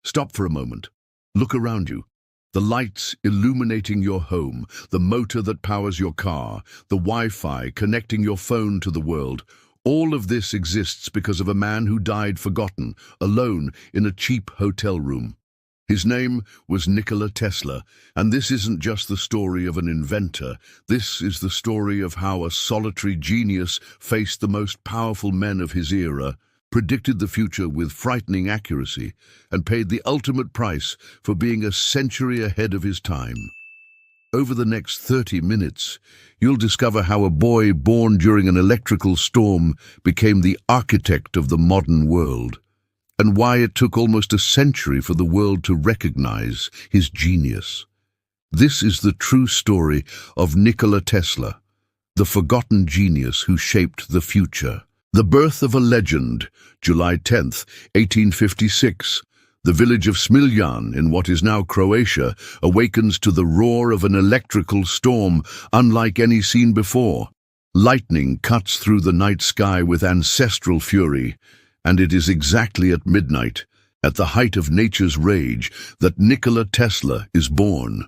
Stop for a moment. Look around you. The lights illuminating your home, the motor that powers your car, the Wi-Fi connecting your phone to the world, all of this exists because of a man who died forgotten, alone in a cheap hotel room. His name was Nikola Tesla, and this isn't just the story of an inventor. This is the story of how a solitary genius faced the most powerful men of his era, predicted the future with frightening accuracy, and paid the ultimate price for being a century ahead of his time. Over the next 30 minutes, you'll discover how a boy born during an electrical storm became the architect of the modern world, and why it took almost a century for the world to recognize his genius. This is the true story of Nikola Tesla, the forgotten genius who shaped the future. The birth of a legend, July 10th, 1856. The village of Smiljan in what is now Croatia awakens to the roar of an electrical storm unlike any seen before. Lightning cuts through the night sky with ancestral fury, and it is exactly at midnight, at the height of nature's rage, that Nikola Tesla is born.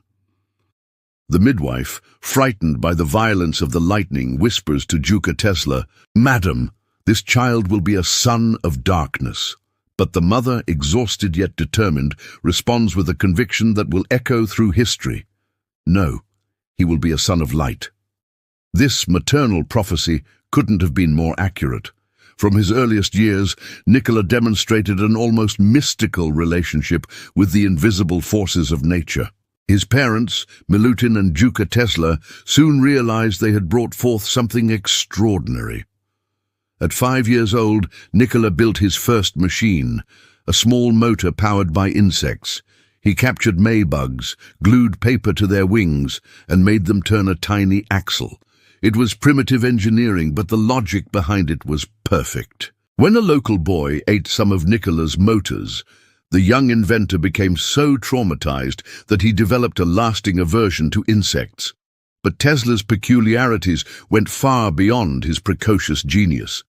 The midwife, frightened by the violence of the lightning, whispers to Nikola Tesla, "Madam, this child will be a son of darkness." But the mother, exhausted yet determined, responds with a conviction that will echo through history. No, he will be a son of light. This maternal prophecy couldn't have been more accurate. From his earliest years, Nikola demonstrated an almost mystical relationship with the invisible forces of nature. His parents, Milutin and Nikola Tesla, soon realized they had brought forth something extraordinary. At 5 years old, Nikola built his first machine, a small motor powered by insects. He captured maybugs, glued paper to their wings, and made them turn a tiny axle. It was primitive engineering, but the logic behind it was perfect. When a local boy ate some of Nikola's motors, the young inventor became so traumatized that he developed a lasting aversion to insects. But Tesla's peculiarities went far beyond his precocious genius.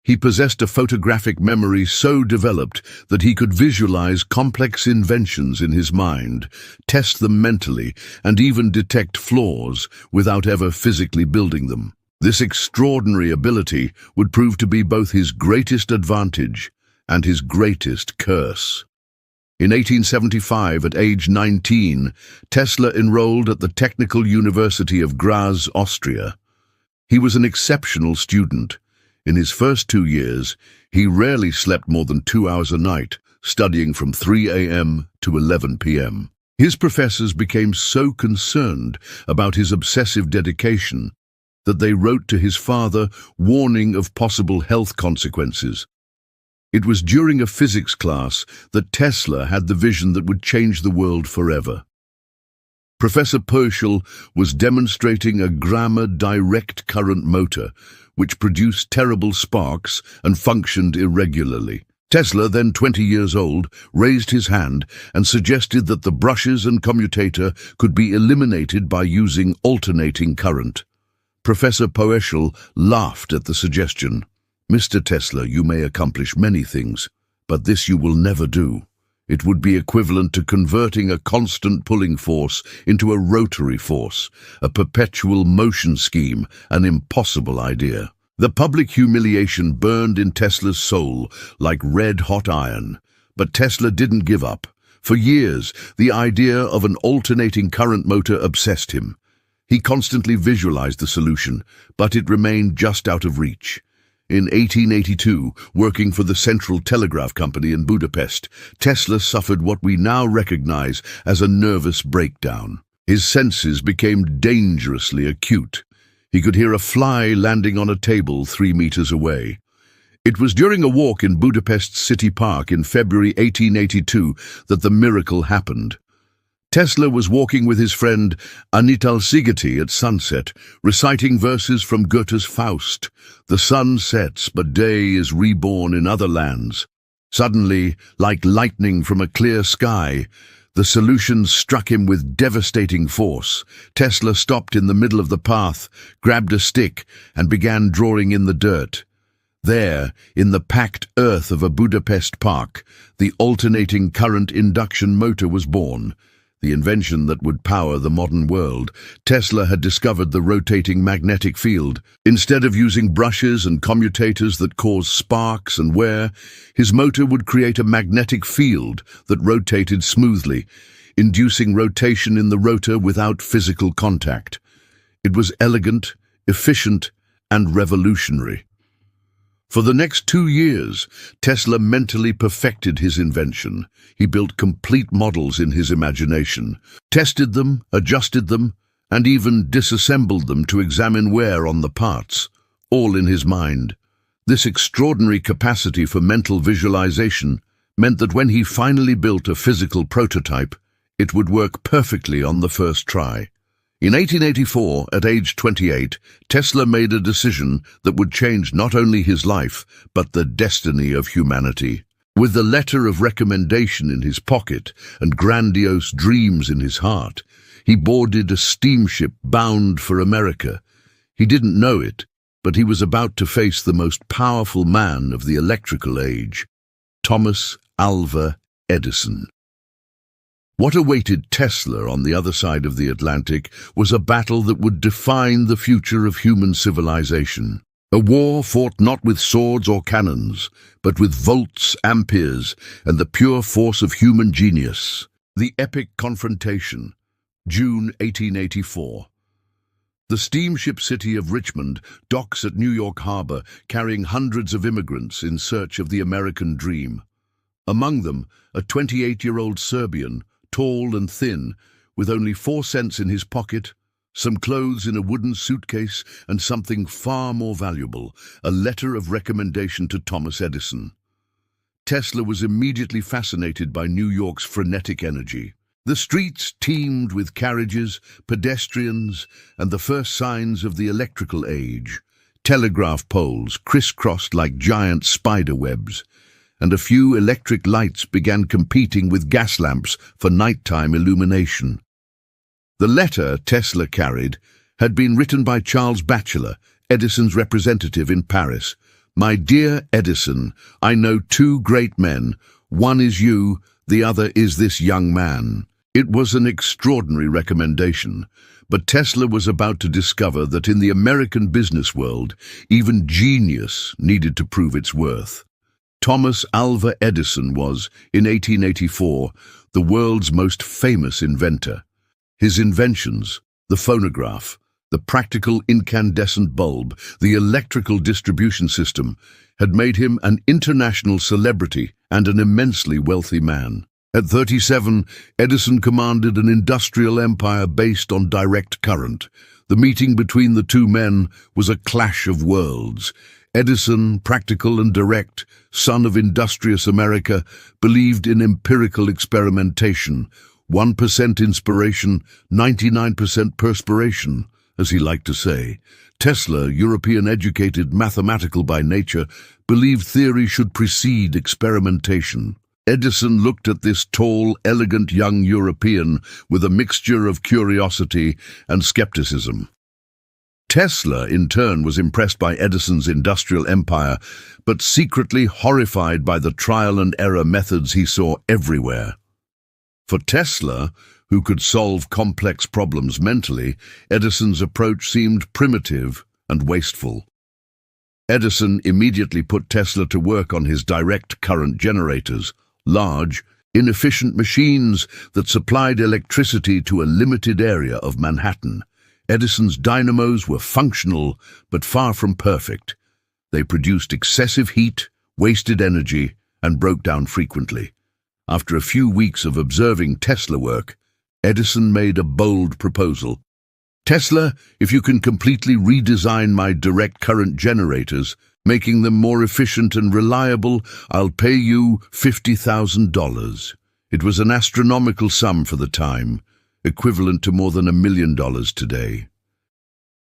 He possessed a photographic memory so developed that he could visualize complex inventions in his mind, test them mentally, and even detect flaws without ever physically building them. This extraordinary ability would prove to be both his greatest advantage and his greatest curse. In 1875, at age 19, Tesla enrolled at the Technical University of Graz, Austria. He was an exceptional student. In his first 2 years, he rarely slept more than 2 hours a night, studying from 3 a.m. to 11 p.m. His professors became so concerned about his obsessive dedication that they wrote to his father warning of possible health consequences. It was during a physics class that Tesla had the vision that would change the world forever. Professor Poeschl was demonstrating a grammar direct current motor, which produced terrible sparks and functioned irregularly. Tesla, then 20 years old, raised his hand and suggested that the brushes and commutator could be eliminated by using alternating current. Professor Poeschl laughed at the suggestion. "Mr. Tesla, you may accomplish many things, but this you will never do. It would be equivalent to converting a constant pulling force into a rotary force, a perpetual motion scheme, an impossible idea." The public humiliation burned in Tesla's soul like red-hot iron, but Tesla didn't give up. For years, the idea of an alternating current motor obsessed him. He constantly visualized the solution, but it remained just out of reach. In 1882, working for the Central Telegraph Company in Budapest, Tesla suffered what we now recognize as a nervous breakdown. His senses became dangerously acute. He could hear a fly landing on a table 3 meters away. It was during a walk in Budapest's City Park in February 1882 that the miracle happened. Tesla was walking with his friend Anatol Szigeti at sunset, reciting verses from Goethe's Faust. The sun sets, but day is reborn in other lands. Suddenly, like lightning from a clear sky, the solution struck him with devastating force. Tesla stopped in the middle of the path, grabbed a stick, and began drawing in the dirt. There, in the packed earth of a Budapest park, the alternating current induction motor was born, the invention that would power the modern world. Tesla had discovered the rotating magnetic field. Instead of using brushes and commutators that cause sparks and wear, his motor would create a magnetic field that rotated smoothly, inducing rotation in the rotor without physical contact. It was elegant, efficient, and revolutionary. For the next 2 years, Tesla mentally perfected his invention. He built complete models in his imagination, tested them, adjusted them, and even disassembled them to examine wear on the parts, all in his mind. This extraordinary capacity for mental visualization meant that when he finally built a physical prototype, it would work perfectly on the first try. In 1884, at age 28, Tesla made a decision that would change not only his life, but the destiny of humanity. With the letter of recommendation in his pocket and grandiose dreams in his heart, he boarded a steamship bound for America. He didn't know it, but he was about to face the most powerful man of the electrical age, Thomas Alva Edison. What awaited Tesla on the other side of the Atlantic was a battle that would define the future of human civilization. A war fought not with swords or cannons, but with volts, amperes, and the pure force of human genius. The epic confrontation, June 1884. The steamship city of Richmond docks at New York Harbor, carrying hundreds of immigrants in search of the American dream. Among them, a 28-year-old Serbian, tall and thin, with only 4 cents in his pocket, some clothes in a wooden suitcase, and something far more valuable, a letter of recommendation to Thomas Edison. Tesla was immediately fascinated by New York's frenetic energy. The streets teemed with carriages, pedestrians, and the first signs of the electrical age. Telegraph poles crisscrossed like giant spider webs, and a few electric lights began competing with gas lamps for nighttime illumination. The letter Tesla carried had been written by Charles Batchelor, Edison's representative in Paris. "My dear Edison, I know 2 great men. One is you, the other is this young man." It was an extraordinary recommendation, but Tesla was about to discover that in the American business world, even genius needed to prove its worth. Thomas Alva Edison was, in 1884, the world's most famous inventor. His inventions, the phonograph, the practical incandescent bulb, the electrical distribution system, had made him an international celebrity and an immensely wealthy man. At 37, Edison commanded an industrial empire based on direct current. The meeting between the 2 men was a clash of worlds. Edison, practical and direct, son of industrious America, believed in empirical experimentation, 1% inspiration, 99% perspiration, as he liked to say. Tesla, European-educated, mathematical by nature, believed theory should precede experimentation. Edison looked at this tall, elegant young European with a mixture of curiosity and skepticism. Tesla, in turn, was impressed by Edison's industrial empire, but secretly horrified by the trial-and-error methods he saw everywhere. For Tesla, who could solve complex problems mentally, Edison's approach seemed primitive and wasteful. Edison immediately put Tesla to work on his direct current generators, large, inefficient machines that supplied electricity to a limited area of Manhattan. Edison's dynamos were functional, but far from perfect. They produced excessive heat, wasted energy, and broke down frequently. After a few weeks of observing Tesla work, Edison made a bold proposal. "Tesla, if you can completely redesign my direct current generators, making them more efficient and reliable, I'll pay you $50,000. It was an astronomical sum for the time, equivalent to more than $1 million today.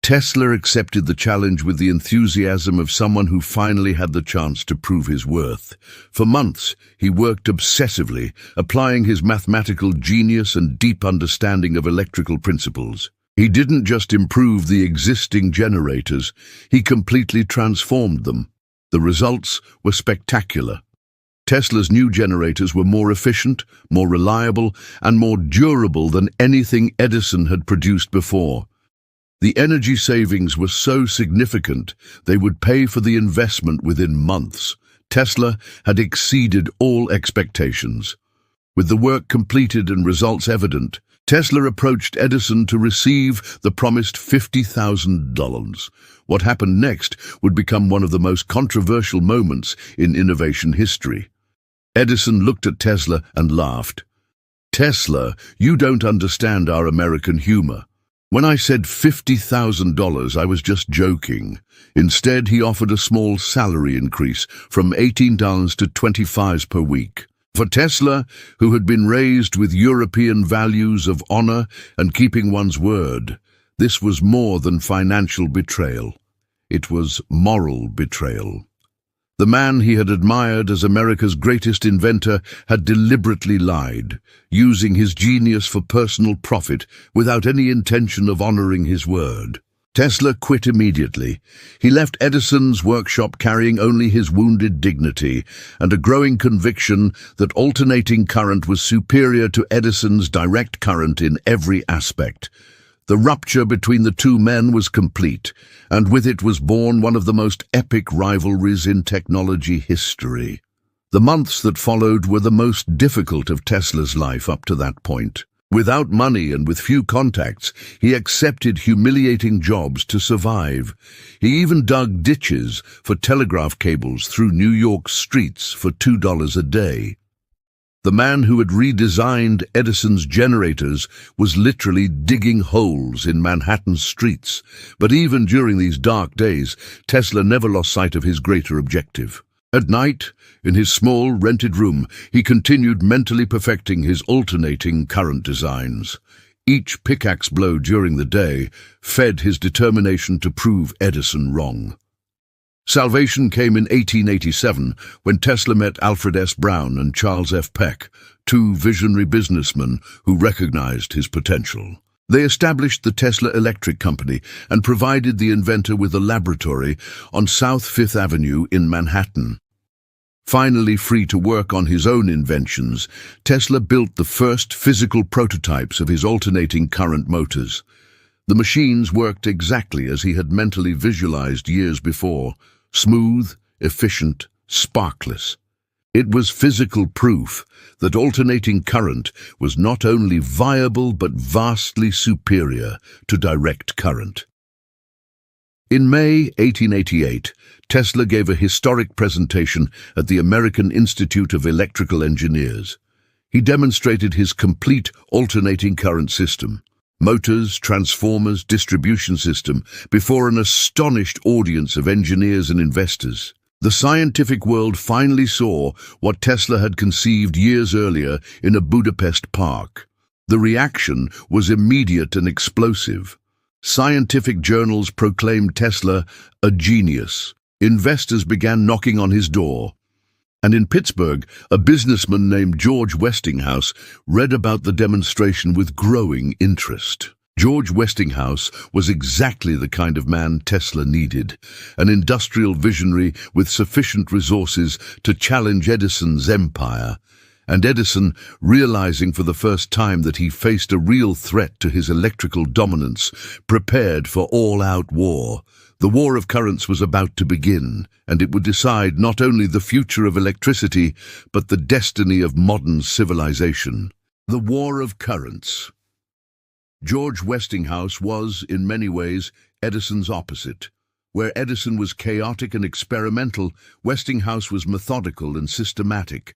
Tesla accepted the challenge with the enthusiasm of someone who finally had the chance to prove his worth. For months, he worked obsessively, applying his mathematical genius and deep understanding of electrical principles. He didn't just improve the existing generators, he completely transformed them. The results were spectacular. Tesla's new generators were more efficient, more reliable, and more durable than anything Edison had produced before. The energy savings were so significant they would pay for the investment within months. Tesla had exceeded all expectations. With the work completed and results evident, Tesla approached Edison to receive the promised $50,000. What happened next would become one of the most controversial moments in innovation history. Edison looked at Tesla and laughed. "Tesla, you don't understand our American humor. When I said $50,000, I was just joking." Instead, he offered a small salary increase from $18 to $25 per week. For Tesla, who had been raised with European values of honor and keeping one's word, this was more than financial betrayal. It was moral betrayal. The man he had admired as America's greatest inventor had deliberately lied, using his genius for personal profit without any intention of honoring his word. Tesla quit immediately. He left Edison's workshop carrying only his wounded dignity and a growing conviction that alternating current was superior to Edison's direct current in every aspect. The rupture between the two men was complete, and with it was born one of the most epic rivalries in technology history. The months that followed were the most difficult of Tesla's life up to that point. Without money and with few contacts, he accepted humiliating jobs to survive. He even dug ditches for telegraph cables through New York's streets for $2 a day. The man who had redesigned Edison's generators was literally digging holes in Manhattan's streets. But even during these dark days, Tesla never lost sight of his greater objective. At night, in his small, rented room, he continued mentally perfecting his alternating current designs. Each pickaxe blow during the day fed his determination to prove Edison wrong. Salvation came in 1887 when Tesla met Alfred S. Brown and Charles F. Peck, two visionary businessmen who recognized his potential. They established the Tesla Electric Company and provided the inventor with a laboratory on South Fifth Avenue in Manhattan. Finally free to work on his own inventions, Tesla built the first physical prototypes of his alternating current motors. The machines worked exactly as he had mentally visualized years before: smooth, efficient, sparkless. It was physical proof that alternating current was not only viable but vastly superior to direct current. In May 1888, Tesla gave a historic presentation at the American Institute of Electrical Engineers. He demonstrated his complete alternating current system, motors, transformers, distribution system, before an astonished audience of engineers and investors. The scientific world finally saw what Tesla had conceived years earlier in a Budapest park. The reaction was immediate and explosive. Scientific journals proclaimed Tesla a genius. Investors began knocking on his door. And in Pittsburgh, a businessman named George Westinghouse read about the demonstration with growing interest. George Westinghouse was exactly the kind of man Tesla needed, an industrial visionary with sufficient resources to challenge Edison's empire. And Edison, realizing for the first time that he faced a real threat to his electrical dominance, prepared for all-out war. The war of currents was about to begin, and it would decide not only the future of electricity, but the destiny of modern civilization. The war of currents. George Westinghouse was, in many ways, Edison's opposite. Where Edison was chaotic and experimental, Westinghouse was methodical and systematic.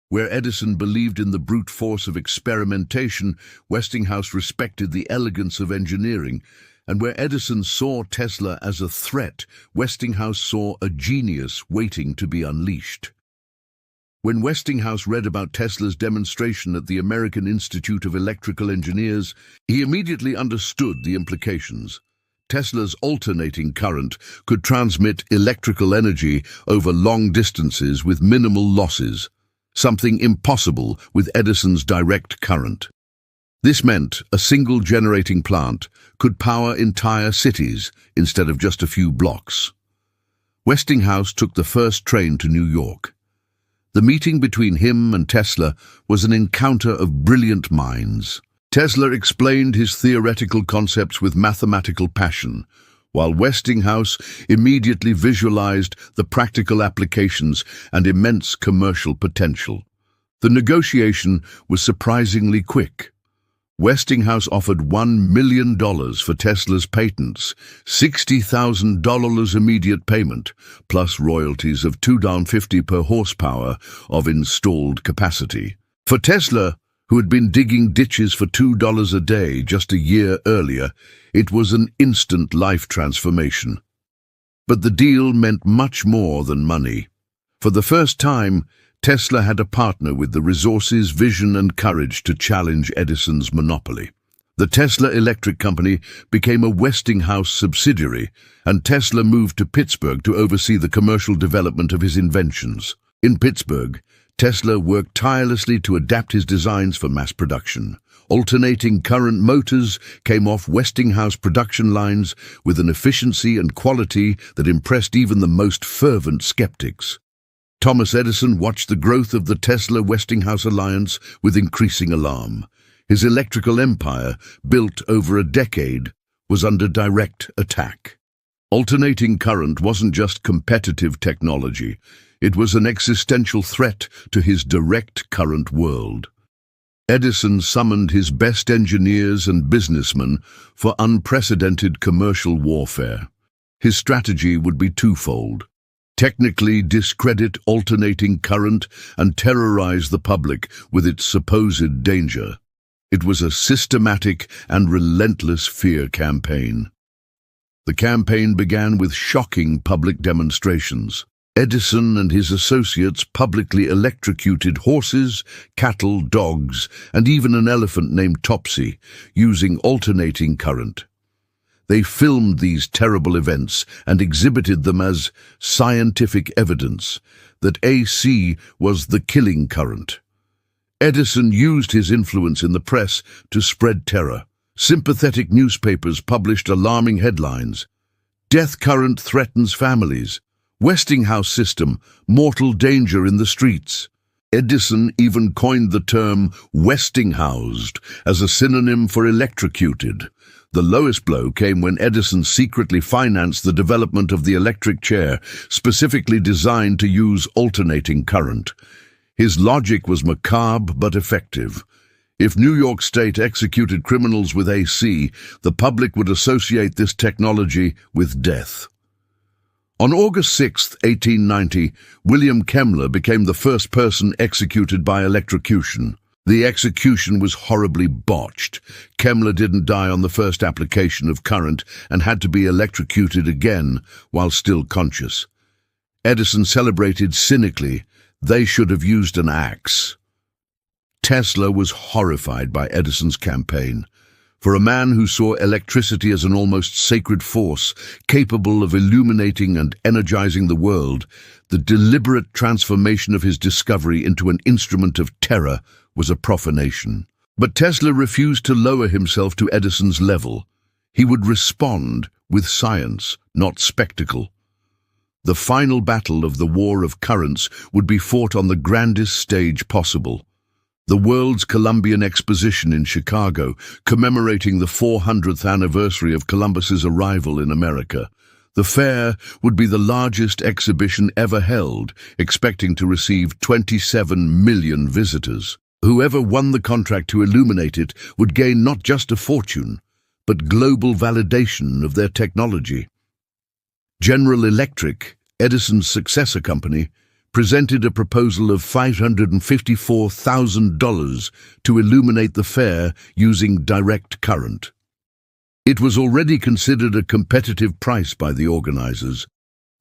Where Edison believed in the brute force of experimentation, Westinghouse respected the elegance of engineering. And where Edison saw Tesla as a threat, Westinghouse saw a genius waiting to be unleashed. When Westinghouse read about Tesla's demonstration at the American Institute of Electrical Engineers, he immediately understood the implications. Tesla's alternating current could transmit electrical energy over long distances with minimal losses, something impossible with Edison's direct current. This meant a single generating plant could power entire cities instead of just a few blocks. Westinghouse took the first train to New York. The meeting between him and Tesla was an encounter of brilliant minds. Tesla explained his theoretical concepts with mathematical passion, while Westinghouse immediately visualized the practical applications and immense commercial potential. The negotiation was surprisingly quick. Westinghouse offered $1 million for Tesla's patents, $60,000 immediate payment, plus royalties of $2.50 per horsepower of installed capacity. For Tesla, who had been digging ditches for $2 a day just a year earlier, it was an instant life transformation. But the deal meant much more than money. For the first time, Tesla had a partner with the resources, vision, and courage to challenge Edison's monopoly. The Tesla Electric Company became a Westinghouse subsidiary, and Tesla moved to Pittsburgh to oversee the commercial development of his inventions. In Pittsburgh, Tesla worked tirelessly to adapt his designs for mass production. Alternating current motors came off Westinghouse production lines with an efficiency and quality that impressed even the most fervent skeptics. Thomas Edison watched the growth of the Tesla-Westinghouse alliance with increasing alarm. His electrical empire, built over a decade, was under direct attack. Alternating current wasn't just competitive technology, it was an existential threat to his direct current world. Edison summoned his best engineers and businessmen for unprecedented commercial warfare. His strategy would be twofold: technically discredit alternating current and terrorize the public with its supposed danger. It was a systematic and relentless fear campaign. The campaign began with shocking public demonstrations. Edison and his associates publicly electrocuted horses, cattle, dogs, and even an elephant named Topsy, using alternating current. They filmed these terrible events and exhibited them as scientific evidence that AC was the killing current. Edison used his influence in the press to spread terror. Sympathetic newspapers published alarming headlines: "Death current threatens families. Westinghouse system, mortal danger in the streets." Edison even coined the term Westinghoused as a synonym for electrocuted. The lowest blow came when Edison secretly financed the development of the electric chair, specifically designed to use alternating current. His logic was macabre but effective. If New York State executed criminals with AC, the public would associate this technology with death. On August 6, 1890, William Kemmler became the first person executed by electrocution. The execution was horribly botched. Kemmler didn't die on the first application of current and had to be electrocuted again while still conscious. Edison celebrated cynically, "They should have used an axe." Tesla was horrified by Edison's campaign. For a man who saw electricity as an almost sacred force, capable of illuminating and energizing the world, the deliberate transformation of his discovery into an instrument of terror was a profanation. But Tesla refused to lower himself to Edison's level. He would respond with science, not spectacle. The final battle of the War of Currents would be fought on the grandest stage possible: the World's Columbian Exposition in Chicago, commemorating the 400th anniversary of Columbus's arrival in America. The fair would be the largest exhibition ever held, expecting to receive 27 million visitors. Whoever won the contract to illuminate it would gain not just a fortune, but global validation of their technology. General Electric, Edison's successor company, presented a proposal of $554,000 to illuminate the fair using direct current. It was already considered a competitive price by the organizers,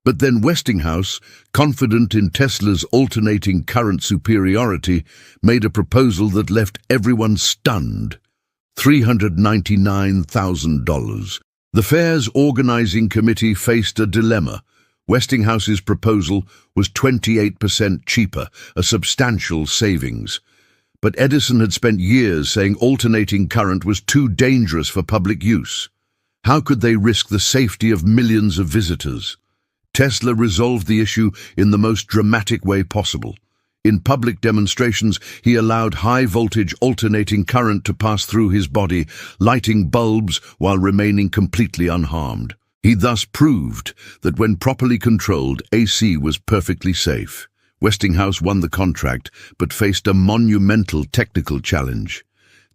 but then Westinghouse, confident in Tesla's alternating current superiority, made a proposal that left everyone stunned: $399,000. The fair's organizing committee faced a dilemma. Westinghouse's proposal was 28% cheaper, a substantial savings. But Edison had spent years saying alternating current was too dangerous for public use. How could they risk the safety of millions of visitors? Tesla resolved the issue in the most dramatic way possible. In public demonstrations, he allowed high-voltage alternating current to pass through his body, lighting bulbs while remaining completely unharmed. He thus proved that when properly controlled, AC was perfectly safe. Westinghouse won the contract, but faced a monumental technical challenge.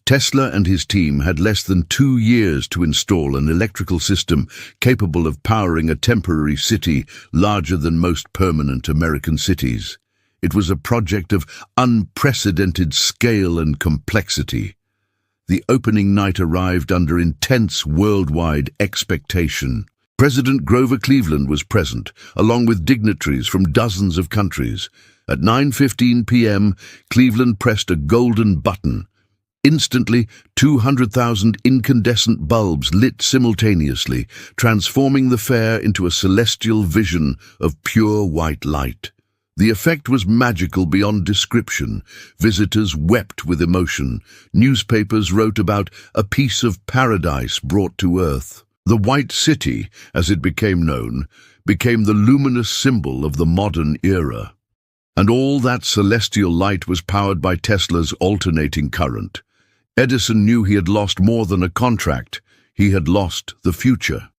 Tesla and his team had less than 2 years to install an electrical system capable of powering a temporary city larger than most permanent American cities. It was a project of unprecedented scale and complexity. The opening night arrived under intense worldwide expectation. President Grover Cleveland was present, along with dignitaries from dozens of countries. At 9:15 p.m., Cleveland pressed a golden button. Instantly, 200,000 incandescent bulbs lit simultaneously, transforming the fair into a celestial vision of pure white light. The effect was magical beyond description. Visitors wept with emotion. Newspapers wrote about a piece of paradise brought to earth. The White City, as it became known, became the luminous symbol of the modern era. And all that celestial light was powered by Tesla's alternating current. Edison knew he had lost more than a contract. He had lost the future.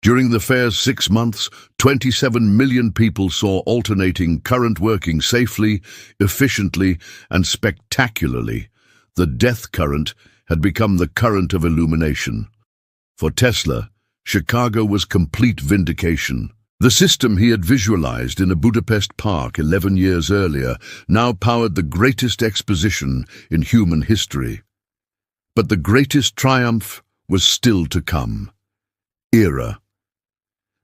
During the fair's 6 months, 27 million people saw alternating current working safely, efficiently, and spectacularly. The death current had become the current of illumination. For Tesla, Chicago was complete vindication. The system he had visualized in a Budapest park 11 years earlier now powered the greatest exposition in human history. But the greatest triumph was still to come. Era.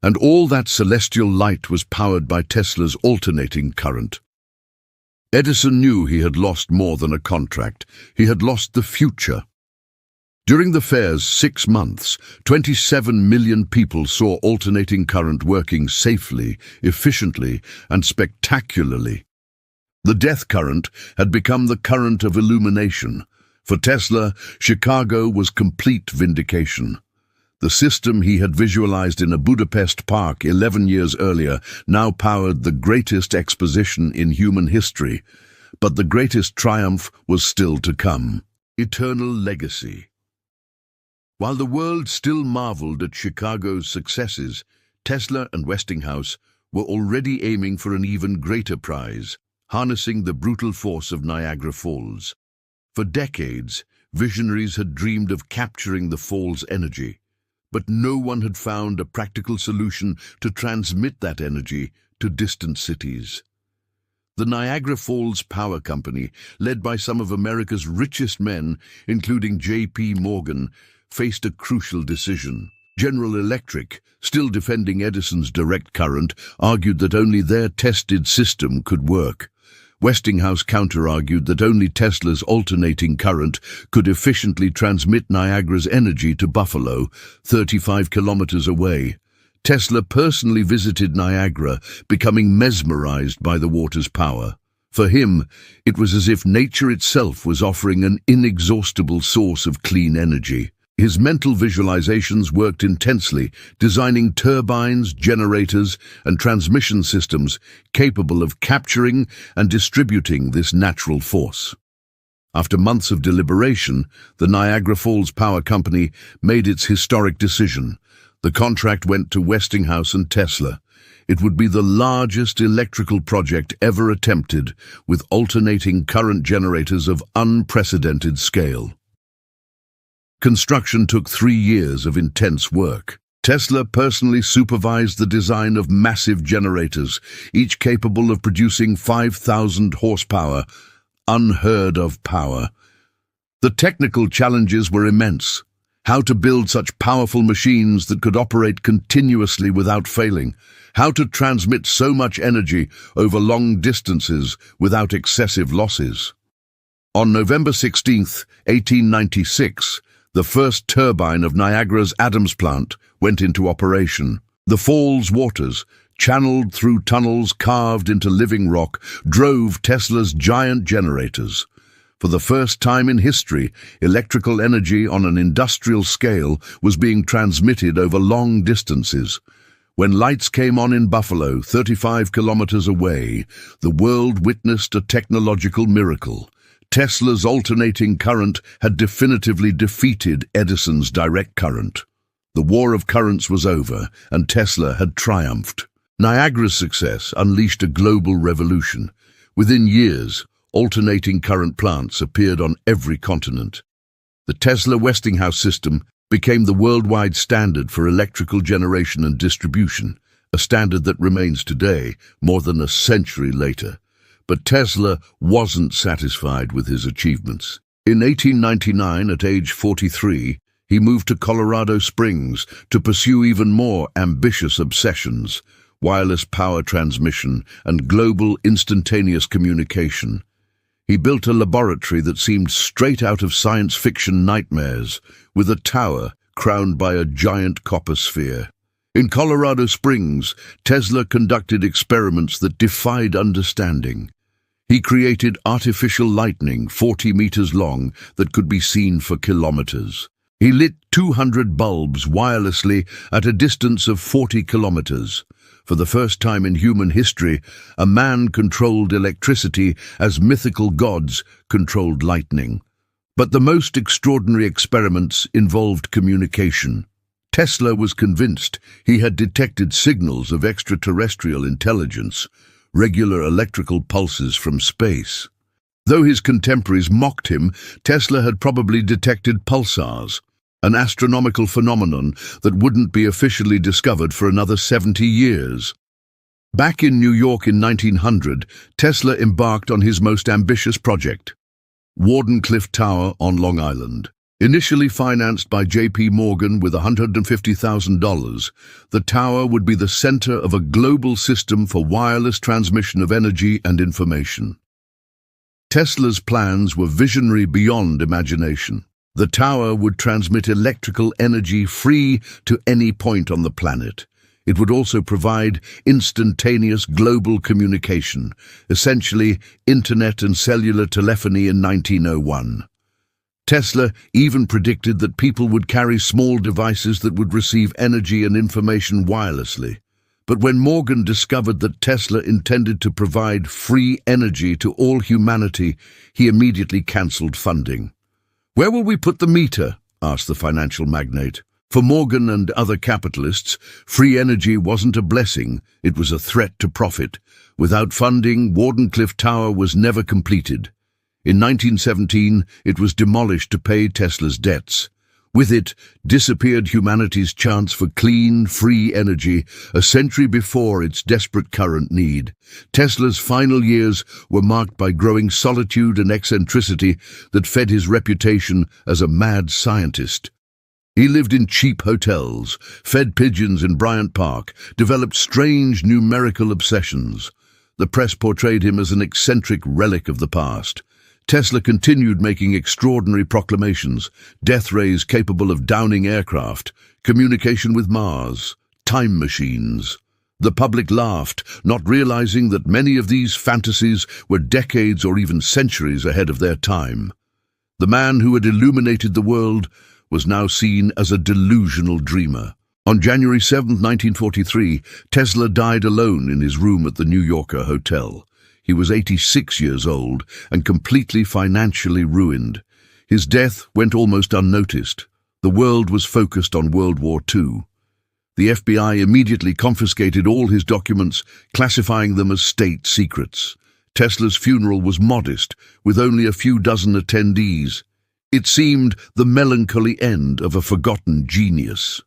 And all that celestial light was powered by Tesla's alternating current. Edison knew he had lost more than a contract. He had lost the future. During the fair's 6 months, 27 million people saw alternating current working safely, efficiently, and spectacularly. The death current had become the current of illumination. For Tesla, Chicago was complete vindication. The system he had visualized in a Budapest park 11 years earlier now powered the greatest exposition in human history. But the greatest triumph was still to come. Eternal legacy. While the world still marveled at Chicago's successes, Tesla and Westinghouse were already aiming for an even greater prize, harnessing the brutal force of Niagara Falls. For decades, visionaries had dreamed of capturing the fall's energy, but no one had found a practical solution to transmit that energy to distant cities. The Niagara Falls Power Company, led by some of America's richest men, including J.P. Morgan, faced a crucial decision. General Electric, still defending Edison's direct current, argued that only their tested system could work. Westinghouse counter-argued that only Tesla's alternating current could efficiently transmit Niagara's energy to Buffalo, 35 kilometers away. Tesla personally visited Niagara, becoming mesmerized by the water's power. For him, it was as if nature itself was offering an inexhaustible source of clean energy. His mental visualizations worked intensely, designing turbines, generators, and transmission systems capable of capturing and distributing this natural force. After months of deliberation, the Niagara Falls Power Company made its historic decision. The contract went to Westinghouse and Tesla. It would be the largest electrical project ever attempted, with alternating current generators of unprecedented scale. Construction took 3 years of intense work. Tesla personally supervised the design of massive generators, each capable of producing 5,000 horsepower, unheard of power. The technical challenges were immense. How to build such powerful machines that could operate continuously without failing. How to transmit so much energy over long distances without excessive losses. On November 16, 1896, the first turbine of Niagara's Adams plant went into operation. The fall's waters, channeled through tunnels carved into living rock, drove Tesla's giant generators. For the first time in history, electrical energy on an industrial scale was being transmitted over long distances. When lights came on in Buffalo, 35 kilometers away, the world witnessed a technological miracle. Tesla's alternating current had definitively defeated Edison's direct current. The war of currents was over, and Tesla had triumphed. Niagara's success unleashed a global revolution. Within years, alternating current plants appeared on every continent. The Tesla Westinghouse system became the worldwide standard for electrical generation and distribution, a standard that remains today, more than a century later. But Tesla wasn't satisfied with his achievements. In 1899, at age 43, he moved to Colorado Springs to pursue even more ambitious obsessions: wireless power transmission and global instantaneous communication. He built a laboratory that seemed straight out of science fiction nightmares, with a tower crowned by a giant copper sphere. In Colorado Springs, Tesla conducted experiments that defied understanding. He created artificial lightning 40 meters long that could be seen for kilometers. He lit 200 bulbs wirelessly at a distance of 40 kilometers. For the first time in human history, a man controlled electricity as mythical gods controlled lightning. But the most extraordinary experiments involved communication. Tesla was convinced he had detected signals of extraterrestrial intelligence, regular electrical pulses from space. Though his contemporaries mocked him, Tesla had probably detected pulsars, an astronomical phenomenon that wouldn't be officially discovered for another 70 years. Back in New York in 1900, Tesla embarked on his most ambitious project, Wardenclyffe Tower on Long Island. Initially financed by J.P. Morgan with $150,000, the tower would be the center of a global system for wireless transmission of energy and information. Tesla's plans were visionary beyond imagination. The tower would transmit electrical energy free to any point on the planet. It would also provide instantaneous global communication, essentially internet and cellular telephony in 1901. Tesla even predicted that people would carry small devices that would receive energy and information wirelessly. But when Morgan discovered that Tesla intended to provide free energy to all humanity, he immediately cancelled funding. "Where will we put the meter?" asked the financial magnate. For Morgan and other capitalists, free energy wasn't a blessing, it was a threat to profit. Without funding, Wardenclyffe Tower was never completed. In 1917, it was demolished to pay Tesla's debts. With it, disappeared humanity's chance for clean, free energy a century before its desperate current need. Tesla's final years were marked by growing solitude and eccentricity that fed his reputation as a mad scientist. He lived in cheap hotels, fed pigeons in Bryant Park, developed strange numerical obsessions. The press portrayed him as an eccentric relic of the past. Tesla continued making extraordinary proclamations: death rays capable of downing aircraft, communication with Mars, time machines. The public laughed, not realizing that many of these fantasies were decades or even centuries ahead of their time. The man who had illuminated the world was now seen as a delusional dreamer. On January 7, 1943, Tesla died alone in his room at the New Yorker hotel. He was 86 years old and completely financially ruined. His death went almost unnoticed. The world was focused on World War II. The FBI immediately confiscated all his documents, classifying them as state secrets. Tesla's funeral was modest, with only a few dozen attendees. It seemed the melancholy end of a forgotten genius.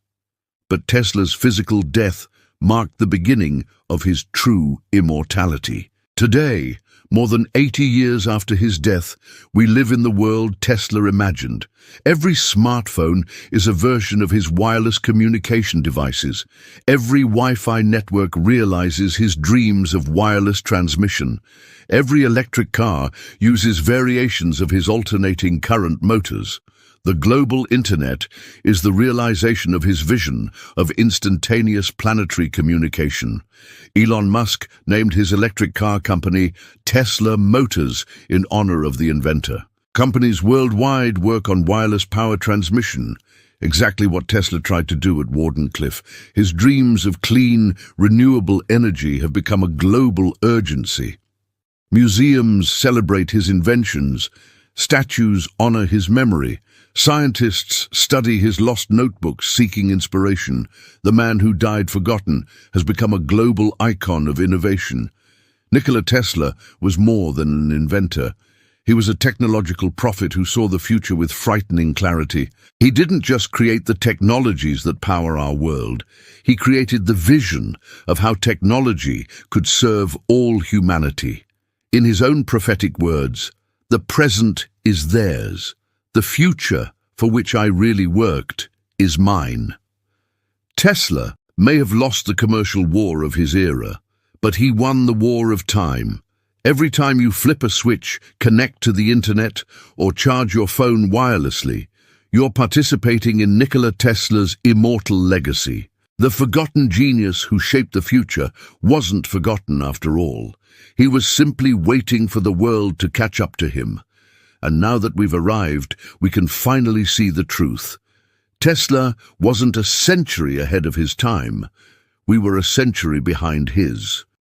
But Tesla's physical death marked the beginning of his true immortality. Today, more than 80 years after his death, we live in the world Tesla imagined. Every smartphone is a version of his wireless communication devices. Every Wi-Fi network realizes his dreams of wireless transmission. Every electric car uses variations of his alternating current motors. The global internet is the realization of his vision of instantaneous planetary communication. Elon Musk named his electric car company Tesla Motors in honor of the inventor. Companies worldwide work on wireless power transmission, Exactly what Tesla tried to do at Wardenclyffe. His dreams of clean, renewable energy have become a global urgency. Museums celebrate his inventions, statues honor his memory, scientists study his lost notebooks seeking inspiration. The man who died forgotten has become a global icon of innovation. Nikola Tesla was more than an inventor. He was a technological prophet who saw the future with frightening clarity. He didn't just create the technologies that power our world. He created the vision of how technology could serve all humanity. In his own prophetic words, "The present is theirs. The future, for which I really worked, is mine." Tesla may have lost the commercial war of his era, but he won the war of time. Every time you flip a switch, connect to the internet, or charge your phone wirelessly, you're participating in Nikola Tesla's immortal legacy. The forgotten genius who shaped the future wasn't forgotten after all. He was simply waiting for the world to catch up to him. And now that we've arrived, we can finally see the truth. Tesla wasn't a century ahead of his time. We were a century behind his.